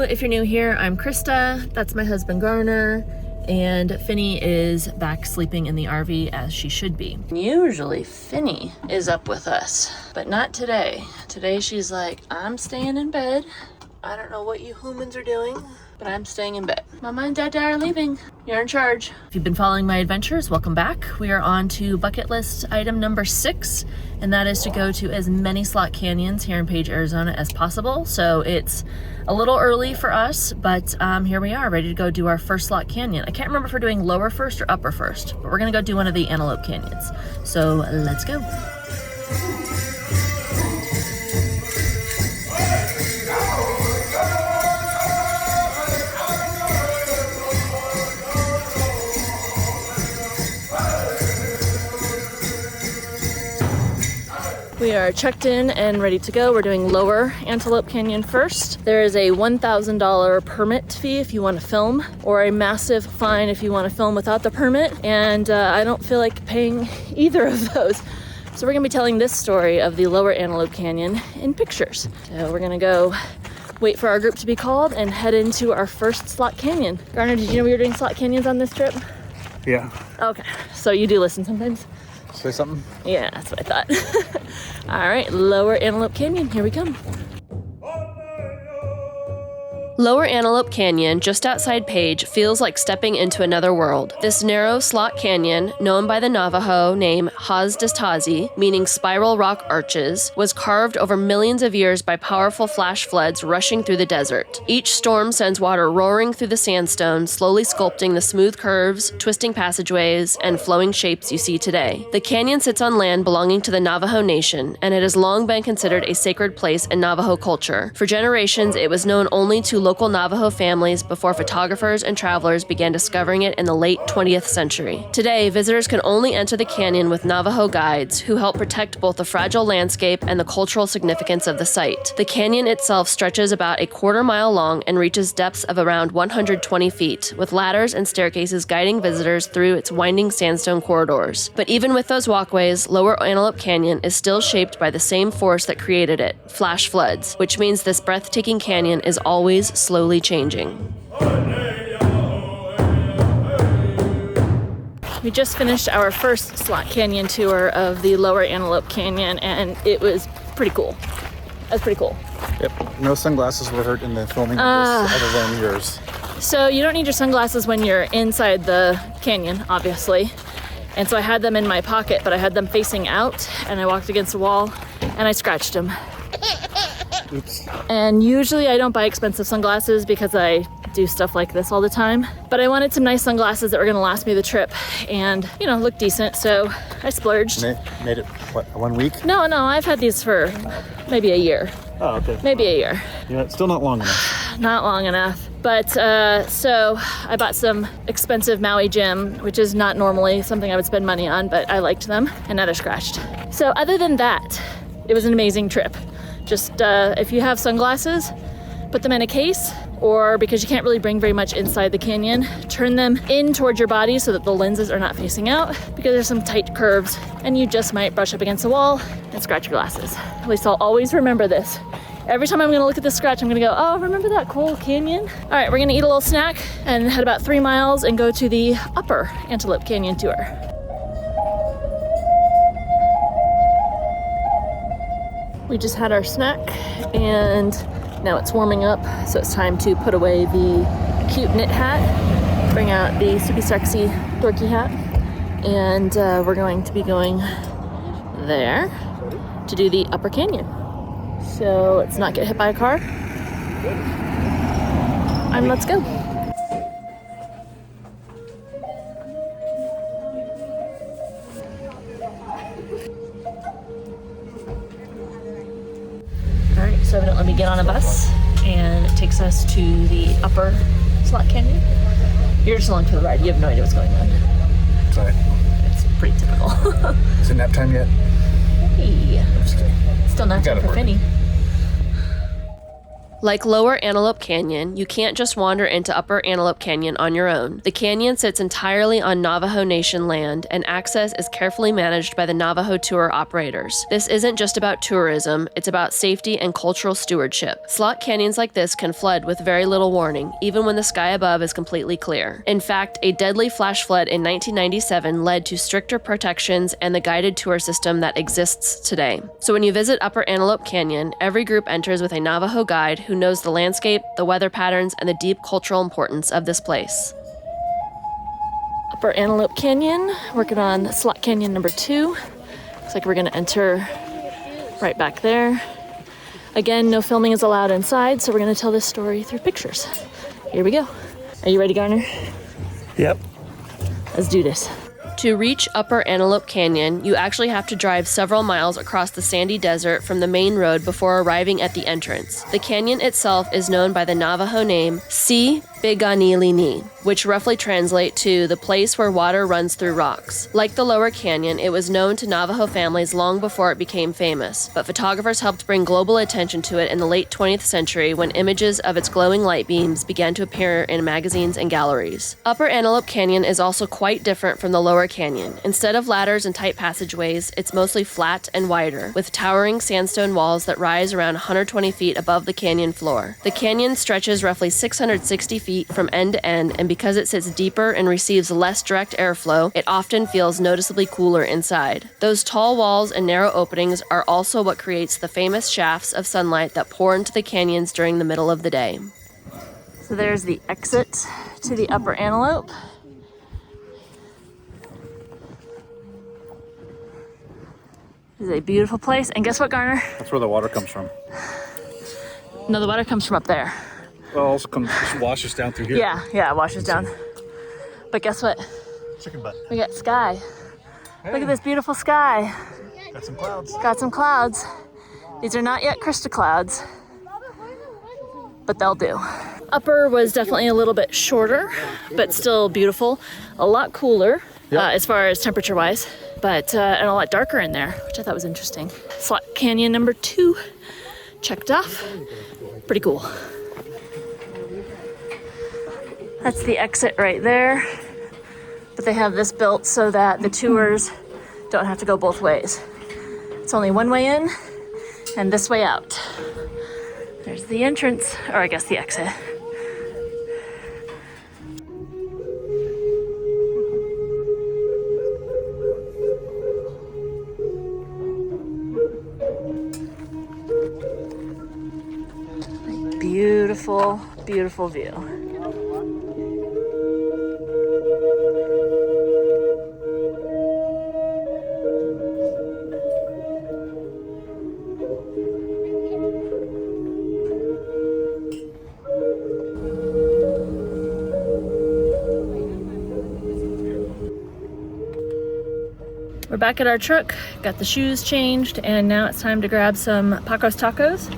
if you're new here, I'm Krista, that's my husband Garner, and Phinny is back sleeping in the RV as she should be. Usually Phinny is up with us, but not today. Today she's like, I'm staying in bed. I don't know what you humans are doing, but I'm staying in bed. Mama and Dada are leaving. You're in charge. If you've been following my adventures, welcome back. We are on to bucket list item number 6, and that is to go to as many slot canyons here in Page, Arizona as possible. So it's a little early for us, but here we are, ready to go do our first slot canyon. I can't remember if we're doing lower first or upper first, but we're gonna go do one of the Antelope Canyons. So let's go. We are checked in and ready to go. We're doing Lower Antelope Canyon first. There is a $1,000 permit fee if you want to film, or a massive fine if you want to film without the permit. And I don't feel like paying either of those. So we're gonna be telling this story of the Lower Antelope Canyon in pictures. So we're gonna go wait for our group to be called and head into our first slot canyon. Garner, did you know we were doing slot canyons on this trip? Yeah. Okay, so you do listen sometimes? Say something? Yeah, that's what I thought. All right, Lower Antelope Canyon, here we come. Lower Antelope Canyon, just outside Page, feels like stepping into another world. This narrow slot canyon, known by the Navajo name Hazdistazí, meaning spiral rock arches, was carved over millions of years by powerful flash floods rushing through the desert. Each storm sends water roaring through the sandstone, slowly sculpting the smooth curves, twisting passageways, and flowing shapes you see today. The canyon sits on land belonging to the Navajo Nation, and it has long been considered a sacred place in Navajo culture. For generations, it was known only to local Navajo families before photographers and travelers began discovering it in the late 20th century. Today, visitors can only enter the canyon with Navajo guides who help protect both the fragile landscape and the cultural significance of the site. The canyon itself stretches about a quarter-mile long and reaches depths of around 120 feet, with ladders and staircases guiding visitors through its winding sandstone corridors. But even with those walkways, Lower Antelope Canyon is still shaped by the same force that created it, flash floods, which means this breathtaking canyon is always slowly changing. We just finished our first slot canyon tour of the Lower Antelope Canyon, and it was pretty cool. That's pretty cool. Yep. No sunglasses were hurt in the filming of this, other than yours. So you don't need your sunglasses when you're inside the canyon, obviously. And so I had them in my pocket, but I had them facing out, and I walked against the wall, and I scratched them. Oops. And usually I don't buy expensive sunglasses because I do stuff like this all the time. But I wanted some nice sunglasses that were gonna last me the trip and, you know, look decent, so I splurged. Made it, what, 1 week? No, I've had these for maybe a year. Oh, okay. Maybe a year. Yeah, it's still not long enough. Not long enough. But so I bought some expensive Maui Jim, which is not normally something I would spend money on, but I liked them, and now they're scratched. So other than that, it was an amazing trip. Just if you have sunglasses, put them in a case, or because you can't really bring very much inside the canyon, turn them in towards your body so that the lenses are not facing out, because there's some tight curves and you just might brush up against the wall and scratch your glasses. At least I'll always remember this. Every time I'm gonna look at this scratch, I'm gonna go, oh, remember that cool canyon? All right, we're gonna eat a little snack and head about 3 miles and go to the Upper Antelope Canyon tour. We just had our snack and now it's warming up, so it's time to put away the cute knit hat, bring out the super sexy dorky hat, and we're going to be going there to do the Upper Canyon. So let's not get hit by a car, and let's go. So let me get on a bus, and it takes us to the Upper Slot Canyon. You're just along for the ride. You have no idea what's going on. Sorry. It's pretty typical. Is it nap time yet? Hey. I'm just kidding. Still nap time for Phinny. Like Lower Antelope Canyon, you can't just wander into Upper Antelope Canyon on your own. The canyon sits entirely on Navajo Nation land, and access is carefully managed by the Navajo tour operators. This isn't just about tourism, it's about safety and cultural stewardship. Slot canyons like this can flood with very little warning, even when the sky above is completely clear. In fact, a deadly flash flood in 1997 led to stricter protections and the guided tour system that exists today. So when you visit Upper Antelope Canyon, every group enters with a Navajo guide who knows the landscape, the weather patterns, and the deep cultural importance of this place. Upper Antelope Canyon, working on slot canyon number 2. Looks like we're gonna enter right back there. Again, no filming is allowed inside, so we're gonna tell this story through pictures. Here we go. Are you ready, Garner? Yep. Let's do this. To reach Upper Antelope Canyon, you actually have to drive several miles across the sandy desert from the main road before arriving at the entrance. The canyon itself is known by the Navajo name bighánílíní, which roughly translate to the place where water runs through rocks. Like the Lower Canyon, it was known to Navajo families long before it became famous, but photographers helped bring global attention to it in the late 20th century when images of its glowing light beams began to appear in magazines and galleries. Upper Antelope Canyon is also quite different from the Lower Canyon. Instead of ladders and tight passageways, it's mostly flat and wider, with towering sandstone walls that rise around 120 feet above the canyon floor. The canyon stretches roughly 660 feet from end to end, and because it sits deeper and receives less direct airflow, it often feels noticeably cooler inside. Those tall walls and narrow openings are also what creates the famous shafts of sunlight that pour into the canyons during the middle of the day. So there's the exit to the Upper Antelope. This is a beautiful place, and guess what, Garner? That's where the water comes from. No, the water comes from up there. Well, it also just washes down through here. Yeah, it washes down. But guess what? Chicken butt. We got sky. Hey. Look at this beautiful sky. Got some clouds. Got some clouds. These are not yet crystal clouds, but they'll do. Upper was definitely a little bit shorter, but still beautiful. A lot cooler, as far as temperature-wise, but and a lot darker in there, which I thought was interesting. Slot Canyon number 2, checked off. Pretty cool. That's the exit right there. But they have this built so that the tours don't have to go both ways. It's only one way in and this way out. There's the entrance, or I guess the exit. Beautiful, beautiful view. We're back at our truck, got the shoes changed, and now it's time to grab some Paco's tacos.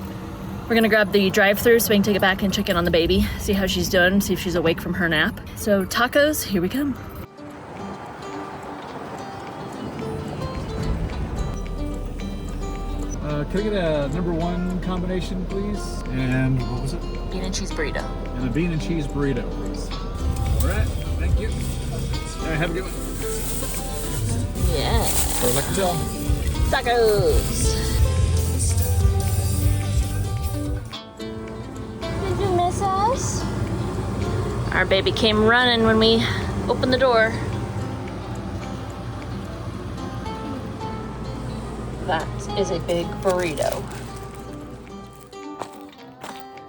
We're gonna grab the drive-thru so we can take it back and check in on the baby, see how she's doing, see if she's awake from her nap. So tacos, here we come. Can I get a number 1 combination, please? And what was it? Bean and cheese burrito. And a bean and cheese burrito, please. All right, thank you. All right, have a good one. Yeah. Or like to tell. Tacos. Did you miss us? Our baby came running when we opened the door. That is a big burrito.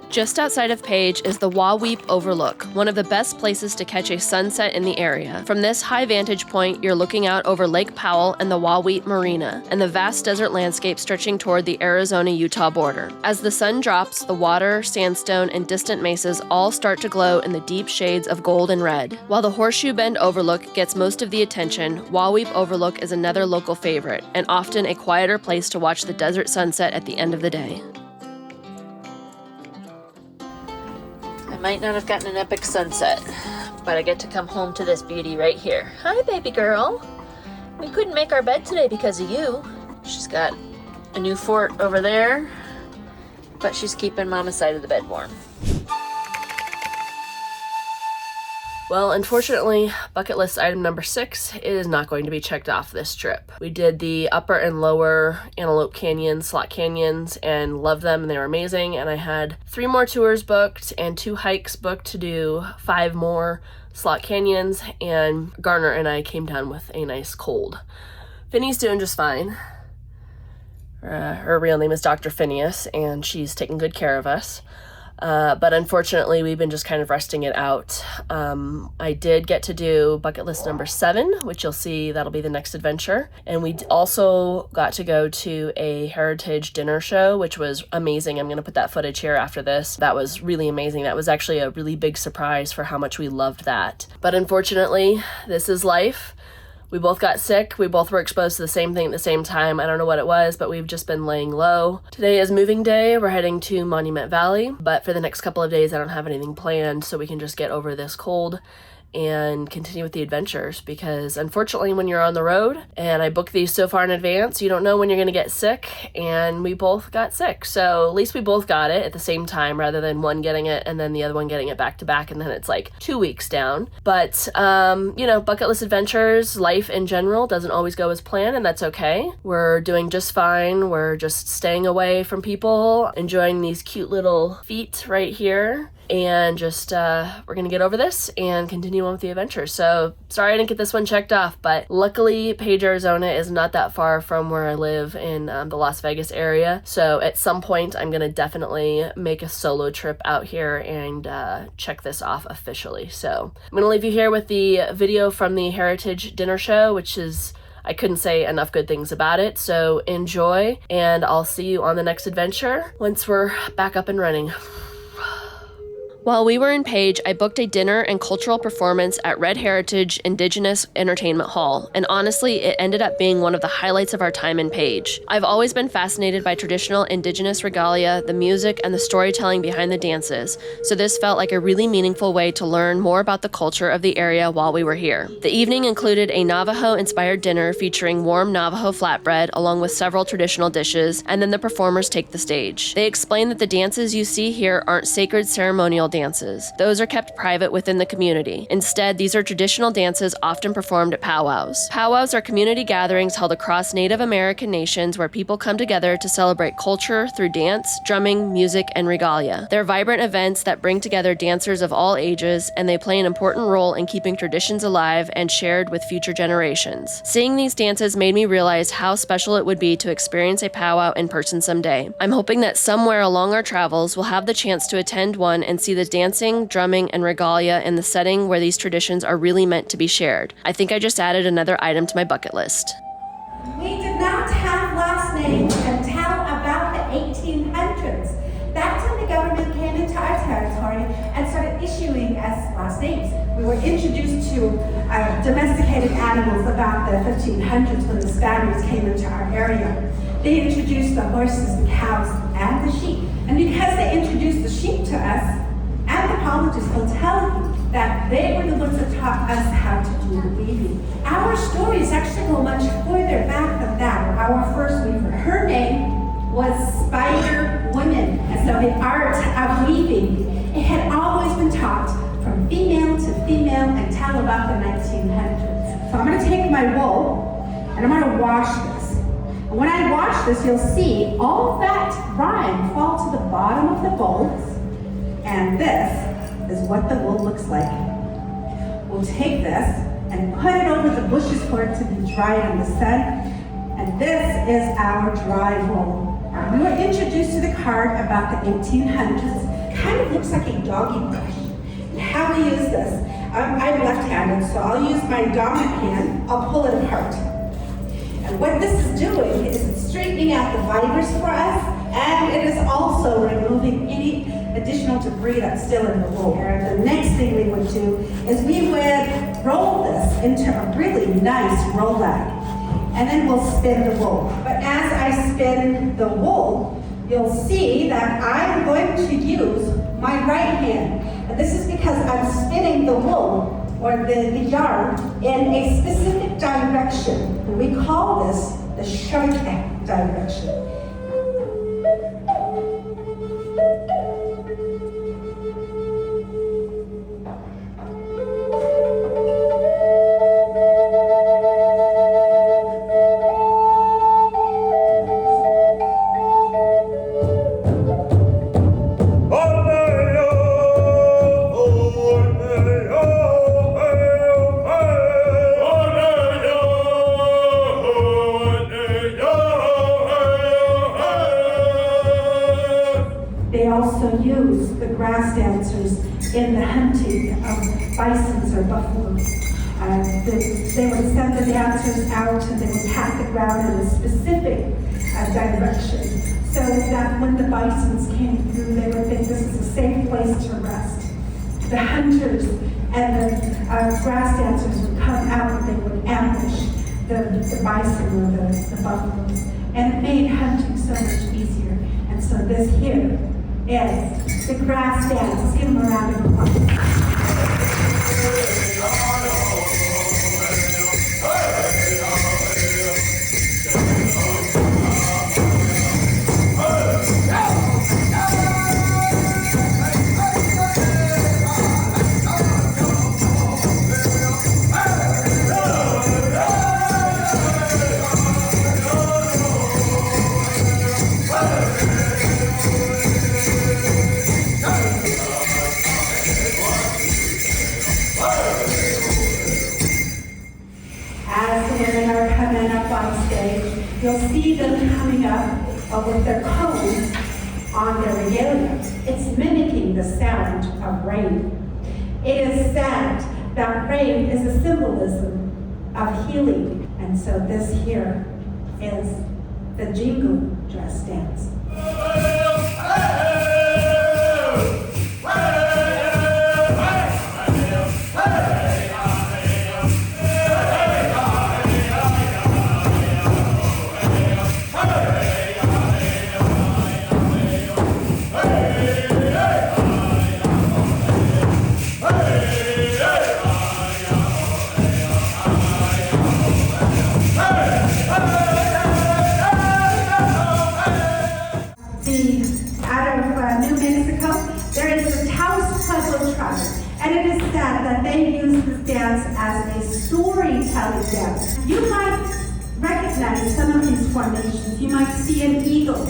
Just outside of Page is the Wahweap Overlook, one of the best places to catch a sunset in the area. From this high vantage point, you're looking out over Lake Powell and the Wahweap Marina, and the vast desert landscape stretching toward the Arizona-Utah border. As the sun drops, the water, sandstone, and distant mesas all start to glow in the deep shades of gold and red. While the Horseshoe Bend Overlook gets most of the attention, Wahweap Overlook is another local favorite, and often a quieter place to watch the desert sunset at the end of the day. Might not have gotten an epic sunset, but I get to come home to this beauty right here. Hi, baby girl. We couldn't make our bed today because of you. She's got a new fort over there, but she's keeping Mama's side of the bed warm. Well, unfortunately, bucket list item number 6 is not going to be checked off this trip. We did the Upper and Lower Antelope Canyon slot canyons and loved them, and they were amazing. And I had 3 more tours booked and 2 hikes booked to do 5 more slot canyons, and Garner and I came down with a nice cold. Phinny's doing just fine. Her real name is Dr. Phineas, and she's taking good care of us. But unfortunately, we've been just kind of resting it out. I did get to do bucket list number 7, which you'll see that'll be the next adventure. And we also got to go to a heritage dinner show, which was amazing. I'm going to put that footage here after this. That was really amazing. That was actually a really big surprise for how much we loved that. But unfortunately, this is life. We both got sick. We both were exposed to the same thing at the same time. I don't know what it was, but we've just been laying low. Today is moving day. We're heading to Monument Valley, but for the next couple of days, I don't have anything planned, so we can just get over this cold and continue with the adventures, because unfortunately when you're on the road, and I book these so far in advance, you don't know when you're going to get sick, and we both got sick. So at least we both got it at the same time, rather than one getting it and then the other one getting it back to back, and then it's like 2 weeks down. But you know, bucket list adventures, life in general doesn't always go as planned, and that's okay. We're doing just fine. We're just staying away from people, enjoying these cute little feet right here, and just we're gonna get over this and continue on with the adventure. So sorry I didn't get this one checked off, but luckily Page, Arizona is not that far from where I live in the Las Vegas area. So at some point I'm gonna definitely make a solo trip out here and check this off officially. So I'm gonna leave you here with the video from the Heritage Dinner Show, which is, I couldn't say enough good things about it. So enjoy, and I'll see you on the next adventure once we're back up and running. While we were in Page, I booked a dinner and cultural performance at Red Heritage Indigenous Entertainment Hall, and honestly, it ended up being one of the highlights of our time in Page. I've always been fascinated by traditional Indigenous regalia, the music, and the storytelling behind the dances, so this felt like a really meaningful way to learn more about the culture of the area while we were here. The evening included a Navajo-inspired dinner featuring warm Navajo flatbread along with several traditional dishes, and then the performers take the stage. They explain that the dances you see here aren't sacred ceremonial dances. Those are kept private within the community. Instead, these are traditional dances often performed at powwows. Powwows are community gatherings held across Native American nations where people come together to celebrate culture through dance, drumming, music, and regalia. They're vibrant events that bring together dancers of all ages, and they play an important role in keeping traditions alive and shared with future generations. Seeing these dances made me realize how special it would be to experience a powwow in person someday. I'm hoping that somewhere along our travels we'll have the chance to attend one and see the dancing, drumming, and regalia in the setting where these traditions are really meant to be shared. I think I just added another item to my bucket list. We did not have last names until about the 1800s. That's when the government came into our territory and started issuing us last names. We were introduced to domesticated animals about the 1500s when the Spaniards came into our area. They introduced the horses, the cows, and the sheep. And because they introduced the sheep to us, anthropologists will tell you that they were the ones that taught us how to do the weaving. Our stories actually go much further back than that. Our first weaver, her name was Spider Woman. And so the art of weaving, it had always been taught from female to female until about the 1900s. So I'm gonna take my wool and I'm gonna wash this. And when I wash this, you'll see all that rind fall to the bottom of the bowl. And this is what the wool looks like. We'll take this and put it over the bushes for it to be dried in the sun. And this is our dry wool. We were introduced to the card about the 1800s. Kind of looks like a doggy brush. And how we use this, I'm left-handed, so I'll use my dominant hand. I'll pull it apart. And what this is doing is it's straightening out the fibers for us, and it is also removing any additional debris that's still in the wool. The next thing we would do is we would roll this into a really nice roll bag, and then we'll spin the wool. But as I spin the wool, you'll see that I'm going to use my right hand. And this is because I'm spinning the wool, or the yarn, in a specific direction. And we call this the shark direction. also use the grass dancers in the hunting of bisons or buffaloes. They would send the dancers out and they would pat the ground in a specific direction so that when the bisons came through, they would think this is a safe place to rest. The hunters and the grass dancers would come out and they would ambush the bison or the buffaloes. And it made hunting so much easier. And so this here is the grass dance. Let's give them a round of applause. You'll see them coming up with their cones on their regalia. It's mimicking the sound of rain. It is said that rain is a symbolism of healing. And so this here is the jingle dress dance. And it is said that they use this dance as a storytelling dance. You might recognize some of these formations. You might see an eagle,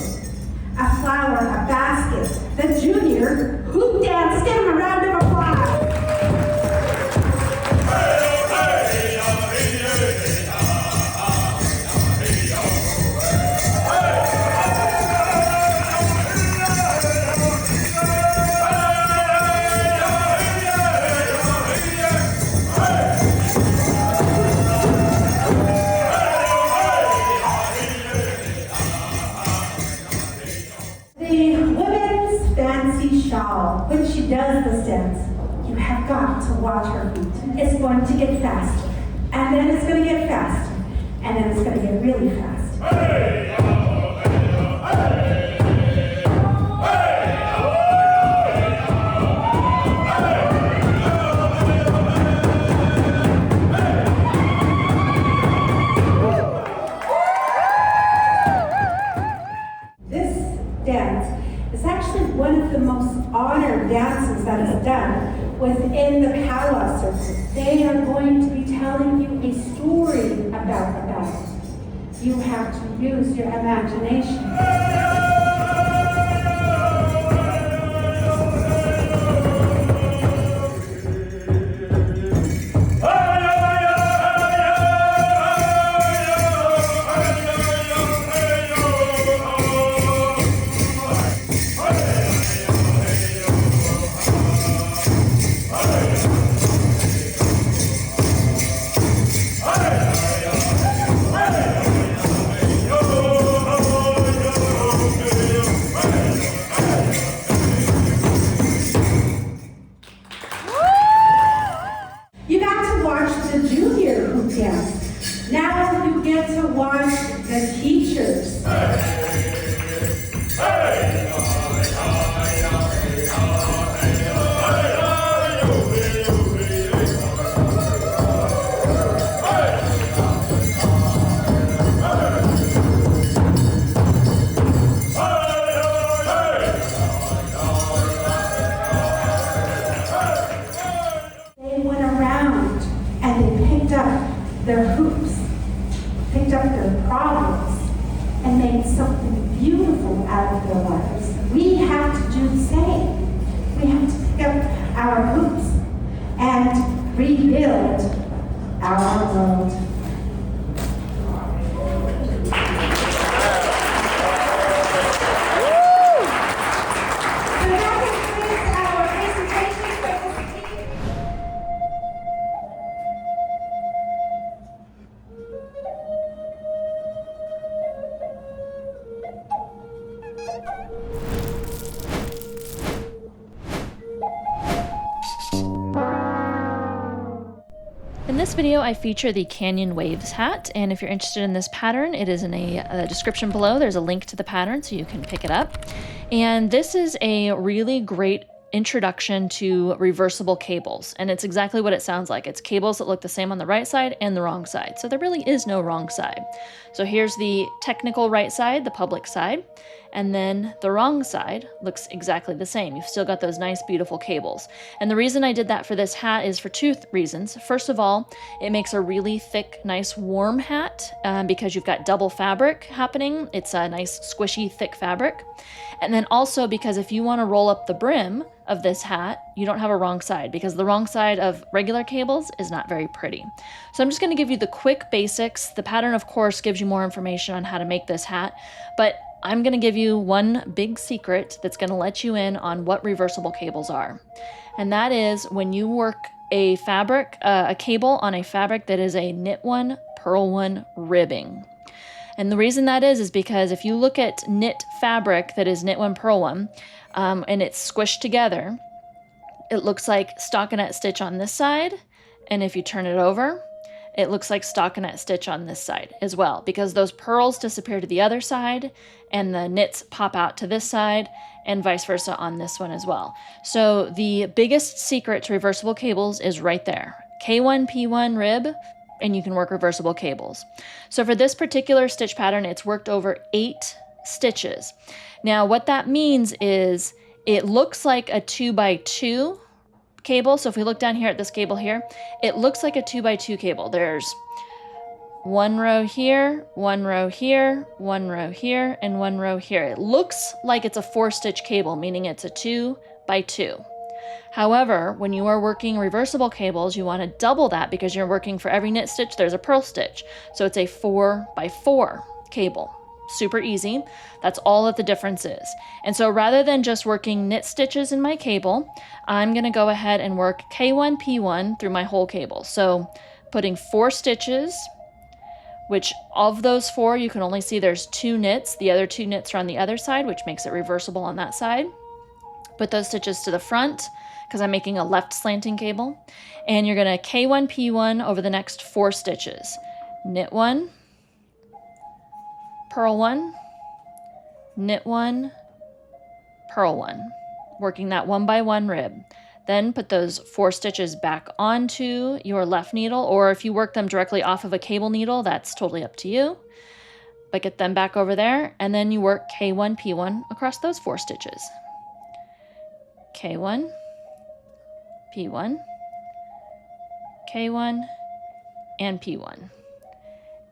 a flower, a basket, the junior hoop dance. Give them a round of applause. When she does this dance, you have got to watch her feet. It's going to get faster, and then it's going to get faster, and then it's going to get really fast. Hey! Dances that is done within the powwow circle. They are going to be telling you a story about the battle. You have to use your imagination. Now you get to watch the teachers. They went around and they picked up their hoops, picked up their problems, and made something beautiful out of their lives. We have to do the same. We have to pick up our hoops and rebuild our world. In this video, I feature the Canyon Waves hat, and if you're interested in this pattern, it is in a description below. There's a link to the pattern so you can pick it up. And this is a really great introduction to reversible cables, and it's exactly what it sounds like. It's cables that look the same on the right side and the wrong side, so there really is no wrong side. So here's the technical right side, the public side, and then the wrong side looks exactly the same. You've still got those nice, beautiful cables. And the reason I did that for this hat is for two reasons. First of all, it makes a really thick, nice, warm hat because you've got double fabric happening. It's a nice, squishy, thick fabric. And then also because if you want to roll up the brim of this hat, you don't have a wrong side, because the wrong side of regular cables is not very pretty. So I'm just going to give you the quick basics. The pattern, of course, gives you more information on how to make this hat, but I'm going to give you one big secret that's going to let you in on what reversible cables are. And that is when you work a fabric, a cable on a fabric that is a knit one, purl one ribbing. And the reason that is because if you look at knit fabric that is knit one, purl one, and it's squished together, it looks like stockinette stitch on this side. And if you turn it over, it looks like stockinette stitch on this side as well, because those purls disappear to the other side and the knits pop out to this side, and vice versa on this one as well. So the biggest secret to reversible cables is right there. K1, P1 rib, and you can work reversible cables. So for this particular stitch pattern, it's worked over 8 stitches. Now what that means is it looks like a 2x2 cable. So if we look down here at this cable here, it looks like a 2x2 cable. There's one row here, one row here, one row here, and one row here. It looks like it's a 4-stitch cable, meaning it's a 2x2. However, when you are working reversible cables, you want to double that because you're working for every knit stitch, there's a purl stitch. So it's a 4x4 cable. Super easy. That's all that the difference is. And so rather than just working knit stitches in my cable, I'm going to go ahead and work K1, P1 through my whole cable. So putting 4 stitches, which of those 4, you can only see there's 2 knits. The other 2 knits are on the other side, which makes it reversible on that side. Put those stitches to the front because I'm making a left slanting cable. And you're going to K1, P1 over the next 4 stitches. Knit 1, purl 1, knit 1, purl 1, working that 1x1 rib. Then put those 4 stitches back onto your left needle, or if you work them directly off of a cable needle, that's totally up to you. But get them back over there, and then you work K1, P1 across those 4 stitches. K1, P1, K1, and P1.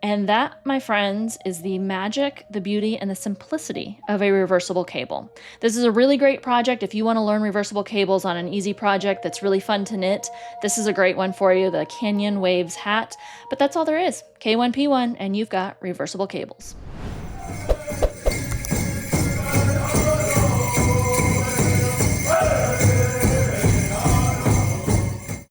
And that, my friends, is the magic, the beauty, and the simplicity of a reversible cable. This is a really great project. If you want to learn reversible cables on an easy project that's really fun to knit, this is a great one for you, the Canyon Waves hat. But that's all there is. K1, P1, and you've got reversible cables.